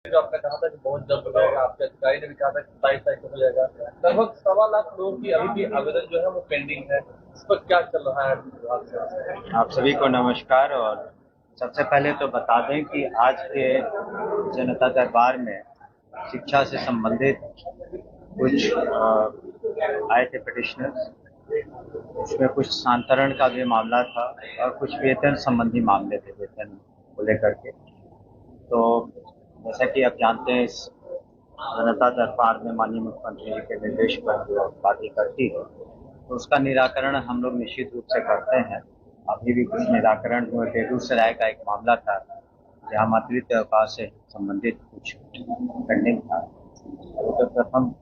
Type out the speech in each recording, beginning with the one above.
जो आपने कहा था कि बहुत जल्द हो जाएगा, आपके अधिकारी ने भी कहा था कि 27 तारीख को हो जाएगा। लगभग 1.25 लाख लोगों की अभी भी आवेदन जो है वो पेंडिंग है। इस पर क्या चल रहा है विभाग से? आप सभी को नमस्कार। और सबसे पहले तो बता दें कि आज के जनता दरबार में शिक्षा से संबंधित कुछ आए थे पिटिशनर्स। उसमें कुछ सांतरण का भी मामला था और कुछ वेतन संबंधी मामले थे, वेतन को लेकर के। तो जैसा कि आप जानते हैं, इस जनता दरबार में माननीय मुख्यमंत्री जी के निर्देश पर जो पार्टी करती है, तो उसका निराकरण हम लोग निश्चित रूप से करते हैं। अभी भी कुछ निराकरण हुए। बेगूसराय का एक मामला था जहाँ मातृत्व अवकाश से संबंधित कुछ पेंडिंग था। तो प्रथम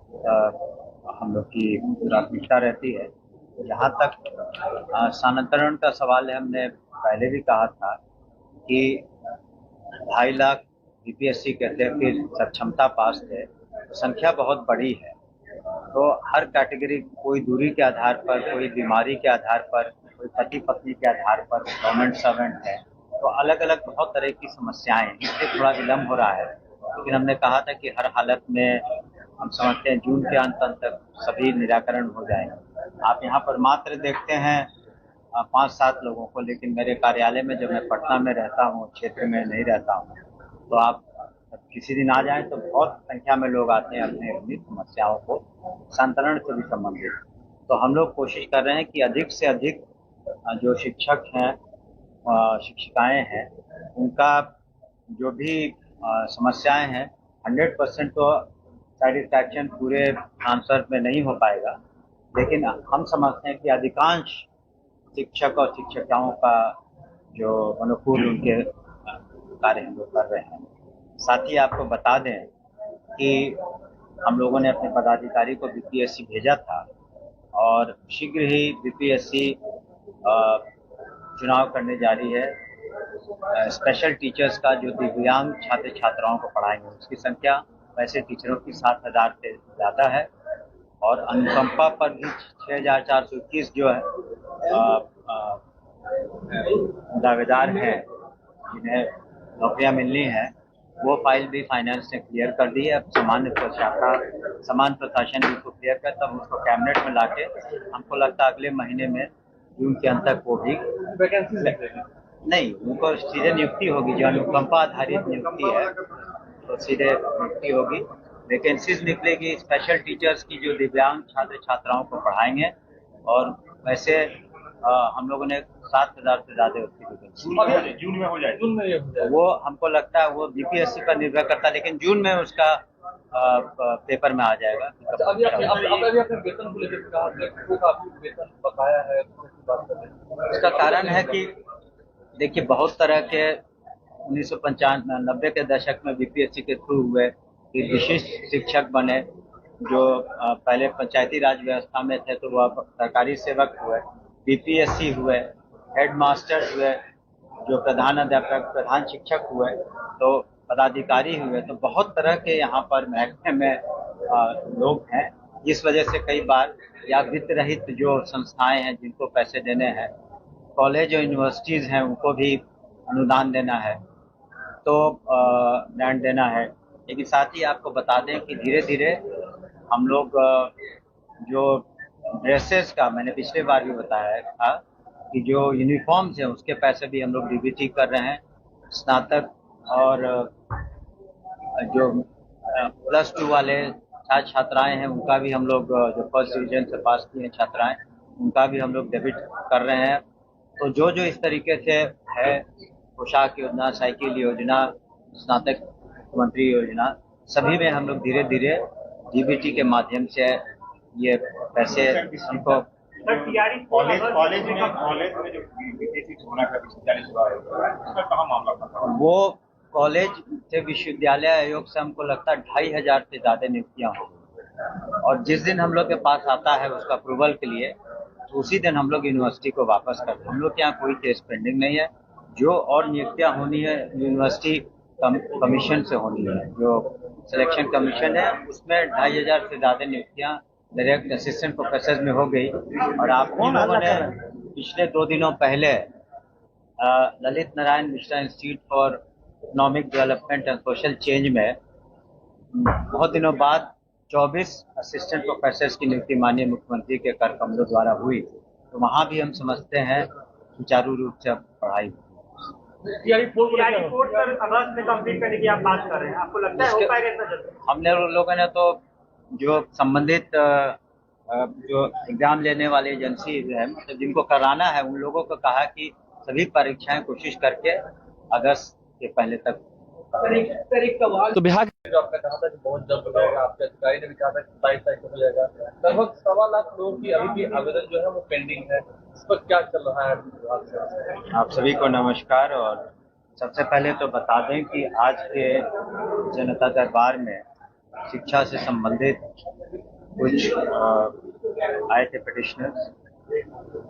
हम लोग की प्राथमिकता रहती है। जहाँ तक स्थानांतरण का सवाल है, हमने पहले भी कहा था कि 2.5 लाख बीपीएससी कहते हैं फिर सक्षमता पास थे, तो संख्या बहुत बड़ी है। तो हर कैटेगरी, कोई दूरी के आधार पर, कोई बीमारी के आधार पर, कोई पति पत्नी के आधार पर, गवर्नमेंट सर्वेंट है, तो अलग अलग बहुत तरह की समस्याएं, इससे थोड़ा विलम्ब हो रहा है। लेकिन हमने कहा था कि हर हालत में हम समझते हैं जून के अंत तक सभी निराकरण हो जाएंगे। आप यहाँ पर मात्र देखते हैं 5-7 लोगों को, लेकिन मेरे कार्यालय में जब मैं पटना में रहता हूँ, क्षेत्र में नहीं रहता हूँ, तो आप किसी दिन आ जाएं तो बहुत संख्या में लोग आते हैं अपनी अपनी समस्याओं को संतरण से भी संबंधित। तो हम लोग कोशिश कर रहे हैं कि अधिक से अधिक जो शिक्षक हैं, शिक्षिकाएं हैं, उनका जो भी समस्याएं हैं, 100% तो सेटिस्फैक्शन पूरे आंसर में नहीं हो पाएगा, लेकिन हम समझते हैं कि अधिकांश शिक्षक और शिक्षिकाओं का जो अनुकूल उनके कार्य हम लोग कर रहे हैं। साथ ही आपको बता दें कि हम लोगों ने अपने पदाधिकारी को बीपीएससी भेजा था और शीघ्र ही बीपीएससी चुनाव करने जा रही है। स्पेशल टीचर्स का, जो दिव्यांग छात्र छात्राओं को पढ़ाएंगे, उसकी संख्या वैसे टीचरों की 7,000 से ज़्यादा है। और अनुकंपा पर भी 6,421 जो है दावेदार हैं जिन्हें नौकरियां मिलनी है, वो फाइल भी फाइनेंस ने क्लियर कर दी है। अब समान प्रशासन भी उसको क्लियर कर, तब उसको कैबिनेट में लाके हमको लगता है अगले महीने में, जून के अंत तक वो भी वैकेंसी नहीं, उनको सीधे नियुक्ति होगी। जो अनुकंपा आधारित नियुक्ति है तो सीधे नियुक्ति होगी, वैकेंसीज निकलेगी स्पेशल टीचर्स की, जो दिव्यांग छात्र छात्राओं को पढ़ाएंगे। और वैसे हम लोगों ने 7,000 से ज्यादा उसकी वैकेंसी जून में हो जाए। वो हमको लगता है वो बीपीएससी पर निर्भर करता है, लेकिन जून में उसका पेपर में आ जाएगा। अच्छा, अभी आपने वेतन को लेकर कहा, शिक्षकों का वेतन बकाया है, इसका कारण है कि देखिए, बहुत तरह के 1995-90 के दशक में बीपीएससी के थ्रू हुए कि विशिष्ट शिक्षक बने, जो पहले पंचायती राज व्यवस्था में थे तो वो अब सरकारी सेवक हुए, बीपीएससी हुए, हेडमास्टर हुए, जो प्रधान अध्यापक, प्रधान शिक्षक हुए, तो पदाधिकारी हुए। तो बहुत तरह के यहाँ पर महकमे में लोग हैं। इस वजह से कई बार या वित्त रहित जो संस्थाएं हैं जिनको पैसे देने हैं, कॉलेज और यूनिवर्सिटीज़ हैं, उनको भी अनुदान देना है, तो ग्रांट देना है। लेकिन साथ ही आपको बता दें कि धीरे धीरे हम लोग जो ड्रेसेस का, मैंने पिछले बार भी बताया था कि जो यूनिफॉर्म्स हैं उसके पैसे भी हम लोग डीबीटी कर रहे हैं। स्नातक और जो +2 वाले छात्र छात्राएं हैं, उनका भी हम लोग, जो फर्स्ट डिवीजन से पास की हैं छात्राएं, उनका भी हम लोग डेबिट कर रहे हैं। तो जो जो इस तरीके से है, पोशाक योजना, साइकिल योजना, स्नातक मंत्री योजना, सभी में हम लोग धीरे धीरे डीबीटी के माध्यम से ये पैसे हमको कॉलेज में जो बीपीएससी होना का उसका कहाँ मामला था? वो कॉलेज से विश्वविद्यालय आयोग से हमको लगता है 2,500 से ज्यादा नियुक्तियां हो गई। और जिस दिन हम लोग के पास आता है उसका अप्रूवल के लिए, तो उसी दिन हम लोग यूनिवर्सिटी को वापस करते हैं। हम लोग के यहाँ कोई केस पेंडिंग नहीं है। जो और नियुक्तियां होनी है यूनिवर्सिटी कमीशन से होनी है, जो सिलेक्शन कमीशन है, उसमें 2,500 से ज्यादा नियुक्तियां डायरेक्ट असिस्टेंट प्रोफेसर में हो गई। और आप लोगों ने पिछले 2 दिनों पहले Lalit Narayan Mishra institute for economic development and social change में बहुत दिनों बाद 24 असिस्टेंट प्रोफेसर्स की नियुक्ति माननीय मुख्यमंत्री के कर कमलों द्वारा हुई, तो वहाँ भी हम समझते हैं सुचारू रूप से अब पढ़ाई हुई। रिपोर्ट सर अगस्त में कंप्लीट करने की आप बात कर रहे हैं, आपको लगता है हो पाएगा इतना जल्दी? हमने लोगों ने तो जो संबंधित जो एग्जाम लेने वाली एजेंसी है, मतलब जिनको कराना है, उन लोगों को कहा कि सभी परीक्षाएं कोशिश करके अगस्त के पहले तक। तो बिहार जो आपने कहा था कि बहुत जल्द हो जाएगा, आपके अधिकारी ने भी कहा था कि 27 तारीख को हो जाएगा। लगभग 1.25 लाख लोगों की अभी भी आवेदन जो है वो पेंडिंग है, इस पर क्या चल रहा है विभाग से? आप सभी को नमस्कार। और सबसे पहले तो बता दें कि आज के जनता दरबार में शिक्षा से संबंधित कुछ आए थे पिटिशनर्स,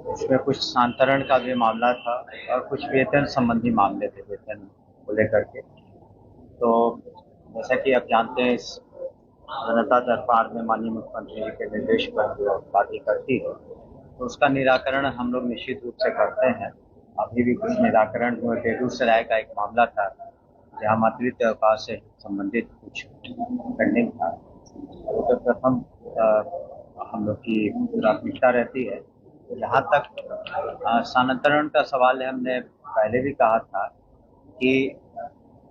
उसमें कुछ स्थानांतरण का भी मामला था और कुछ वेतन संबंधी मामले थे, वेतन को लेकर के। तो जैसा कि आप जानते हैं, इस जनता दरबार में माननीय मुख्यमंत्री जी के निर्देश पर जो पार्टी करती है, तो उसका निराकरण हम लोग निश्चित रूप से करते हैं। अभी भी कुछ निराकरण हुए। बेगूसराय का एक मामला था जहाँ मातृत्व अवकाश से संबंधित कुछ पेंडिंग था, तो प्रथम हम लोग की प्राथमिकता रहती है। जहाँ तक स्थानांतरण का सवाल है, हमने पहले भी कहा था कि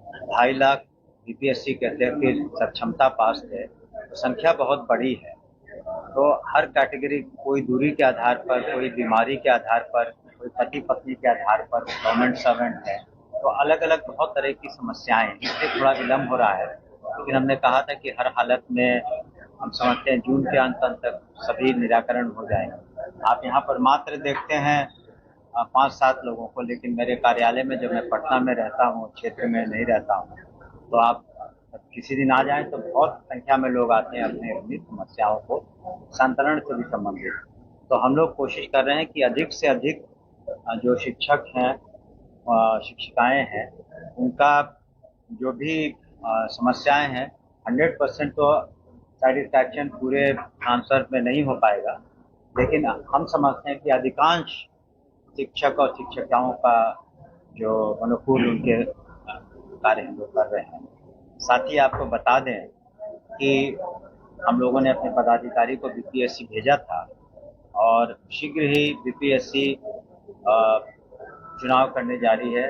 2.5 लाख बीपीएससी कहते हैं कि सक्षमता पास थे, तो संख्या बहुत बड़ी है। तो हर कैटेगरी, कोई दूरी के आधार पर, कोई बीमारी के आधार पर, कोई पति पत्नी के आधार पर, गवर्नमेंट सर्वेंट है, तो अलग अलग बहुत तरह की समस्याएं, इसलिए थोड़ा विलम्ब हो रहा है। लेकिन हमने कहा था कि हर हालत में हम समझते हैं जून के अंत तक सभी निराकरण हो जाएगा। आप यहाँ पर मात्र देखते हैं 5-7 लोगों को, लेकिन मेरे कार्यालय में जब मैं पटना में रहता हूँ, क्षेत्र में नहीं रहता हूँ, तो आप किसी दिन आ जाएं तो बहुत संख्या में लोग आते हैं अपनी अपनी समस्याओं को स्थानांतरण से भी संबंधित। तो हम लोग कोशिश कर रहे हैं कि अधिक से अधिक जो शिक्षक हैं, शिक्षिकाएं हैं, उनका जो भी समस्याएं हैं, 100% तो सेटिस्फैक्शन पूरे ट्रांसफर में नहीं हो पाएगा, लेकिन हम समझते हैं कि अधिकांश शिक्षक और शिक्षिकाओं का जो अनुकूल उनके कार्य हम लोग कर रहे हैं। साथ ही आपको बता दें कि हम लोगों ने अपने पदाधिकारी को बीपीएससी भेजा था और शीघ्र ही बीपीएससी चुनाव करने जा रही है।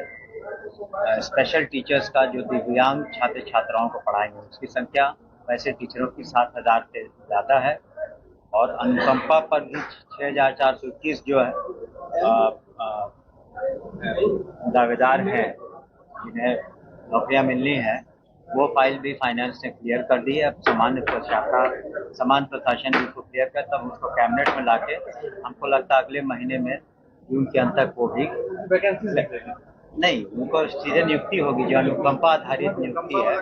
स्पेशल टीचर्स का जो दिव्यांग छात्र छात्राओं को पढ़ाएंगे, उसकी संख्या वैसे टीचरों की 7,000 से ज़्यादा है। और अनुकंपा पर भी 6,421 जो है दावेदार हैं जिन्हें नौकरियां मिलनी है, वो फाइल भी फाइनेंस ने क्लियर कर दी है। अब सामान्य प्रशासन भी उसको क्लियर कर, तब उसको कैबिनेट में लाके हमको लगता है अगले महीने में जून के अंत तक वो भी वैकेंसी नहीं, उनको सीधे नियुक्ति होगी। जो अनुकंपा आधारित नियुक्ति है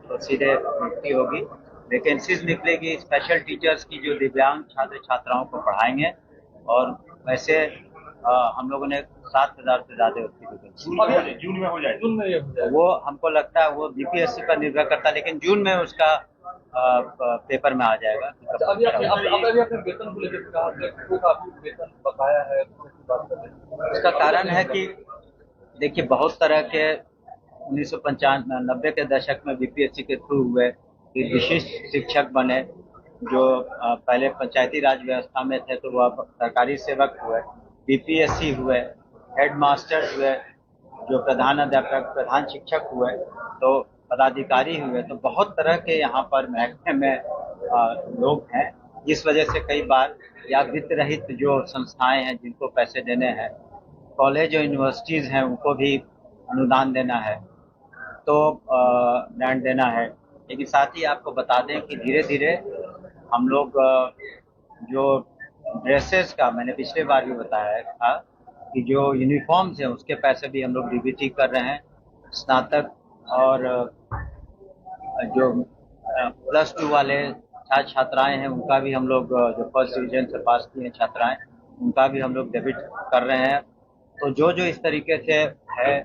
तो सीधे नियुक्ति होगी, वैकेंसीज निकलेगी। स्पेशल टीचर्स की जो दिव्यांग छात्र छात्राओं को पढ़ाएंगे, और वैसे हम लोगों ने 7,000 से ज्यादा उसकी वैकेंसी जून में हो जाएगा। जून में ये हो जाएगा। वो हमको लगता है वो बीपीएससी पर निर्भर करता है, लेकिन जून में उसका पेपर में आ जाएगा। अभी आपने वेतन को लेकर कहा, शिक्षकों का वेतन बकाया है, इसका कारण है कि देखिए, बहुत तरह के 1995-90 के दशक में बीपीएससी के थ्रू हुए कि विशिष्ट शिक्षक बने, जो पहले पंचायती राज व्यवस्था में थे तो वह सरकारी सेवक हुए, बीपीएससी हुए, हेडमास्टर हुए, जो प्रधान अध्यापक, प्रधान शिक्षक हुए, तो पदाधिकारी हुए। तो बहुत तरह के यहाँ पर महकमे में लोग हैं, जिस वजह से कई बार या वित्त रहित जो संस्थाएं हैं जिनको पैसे देने हैं, कॉलेज और यूनिवर्सिटीज़ हैं, उनको भी अनुदान देना है, तो ग्रांट देना है। लेकिन साथ ही आपको बता दें कि धीरे धीरे हम लोग जो ड्रेसेस का, मैंने पिछले बार भी बताया था कि जो यूनिफॉर्म्स हैं उसके पैसे भी हम लोग डीबीटी कर रहे हैं। स्नातक और जो +2 वाले छात्र छात्राएँ हैं, उनका भी हम लोग, जो फर्स्ट डिवीजन से पास की हैं छात्राएँ, उनका भी हम लोग डेबिट कर रहे हैं। तो जो इस तरीके से है,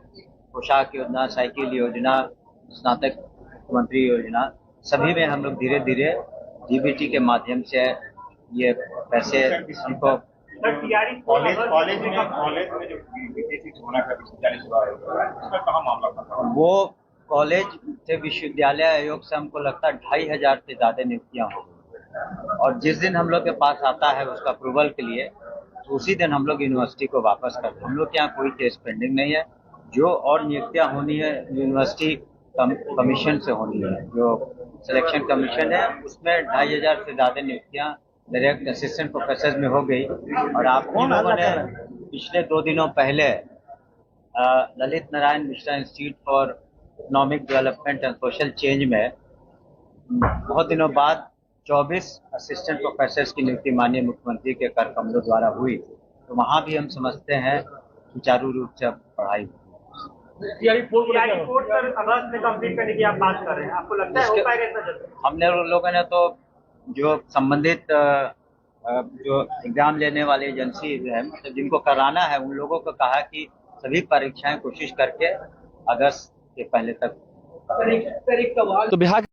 पोशाक योजना, साइकिल योजना, स्नातक मुख्यमंत्री योजना, सभी में हम लोग धीरे धीरे डीबीटी के माध्यम से ये पैसे हमको। कॉलेज में जो बीपीएससी होना का 40 हुआ है, उसका कहाँ मामला था? वो कॉलेज से विश्वविद्यालय आयोग से हमको लगता है 2500 से ज्यादा नियुक्तियां हो गई, और जिस दिन हम लोग के पास आता है उसका अप्रूवल के लिए, तो उसी दिन हम लोग यूनिवर्सिटी को वापस करते हैं। हम लोग के यहाँ कोई केस पेंडिंग नहीं है। जो और नियुक्तियां होनी है यूनिवर्सिटी कमीशन से होनी है, जो सिलेक्शन कमीशन है, उसमें 2500 से ज्यादा नियुक्तियां डायरेक्ट असिस्टेंट प्रोफेसर में हो गई। और आप लोगों ने पिछले 2 दिनों पहले Lalit Narayan Mishra institute for economic development and social change में बहुत दिनों बाद 24 असिस्टेंट प्रोफेसर की नियुक्ति माननीय मुख्यमंत्री के कर कमलों द्वारा हुई। तो वहाँ भी हम समझते हैं सुचारू रूप से अब पढ़ाई हुई। सीआरई कोर्स सर अगस्त में कंप्लीट करने की आप बात कर रहे हैं, आपको लगता है हो पाएगा इतना जल्दी? हमने लोगों ने तो जो संबंधित जो एग्जाम लेने वाली एजेंसी है, मतलब जिनको कराना है, उन लोगों को कहा कि सभी परीक्षाएं कोशिश करके अगस्त के पहले तक। सर एक सवाल, तो बिहार